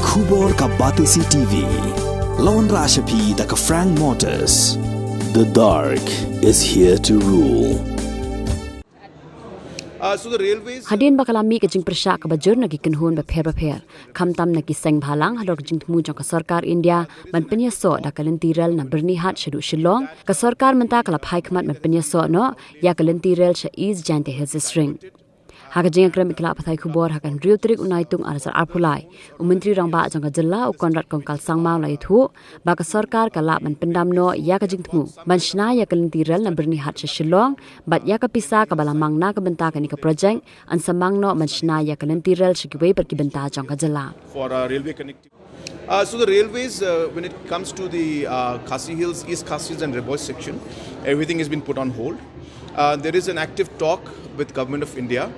Khubor ka Batisi TV. Lawan Rashapi da ka Frank Motors. The dark is here to rule. So the railways Hadin bakalami ka jing persya ka bajur nagi kenhun ba pher kamtam nagi seng bhalang halor jing tmu jong ka Sorkar India ban penya so da kalentirel na berni hat shedu shillong ka Sorkar menta kala Phai Khmat ban penya so no ya kalentirel sha is Jaiñtia hills string Haga jing kram ikla pathai khubor hakan riutrik unai tung arsar arpulai ummentri rang ba jong ka jilla u konrat kong kal sangmau lai thu ba ka Sorkar kala ban pendam no ya ka jing tmu ban Shna ya kalentirel na berni hat sha shillong bat ya ka pisa ka balamang na ka benta ka ni ka project an samang no ban Shna ya kalentirel shikiwei per ki benta jong ka jilla for railway connectivity. So the railways, when it comes to the Khasi Hills, East Khasi Hills and Rebois section, everything has been put on hold. There is an active talk with Government of India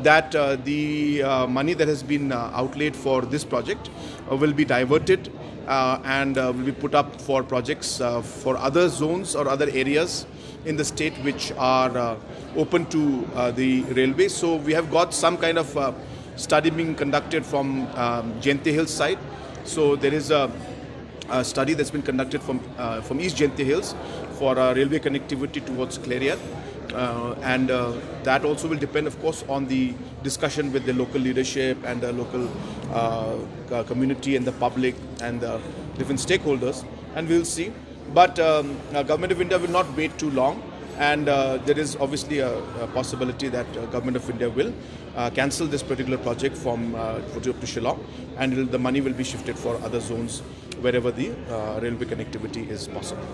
that the money that has been outlaid for this project will be diverted and will be put up for projects for other zones or other areas in the state which are open to the railway. So we have got some kind of study being conducted from Jaiñtia Hills side. So there is a study that's been conducted from East Jaiñtia Hills for railway connectivity towards Clariat. And that also will depend, of course, on the discussion with the local leadership and the local community and the public and the different stakeholders, and we'll see. But Government of India will not wait too long, and there is obviously a possibility that Government of India will cancel this particular project from to Shillong, and the money will be shifted for other zones wherever the railway connectivity is possible.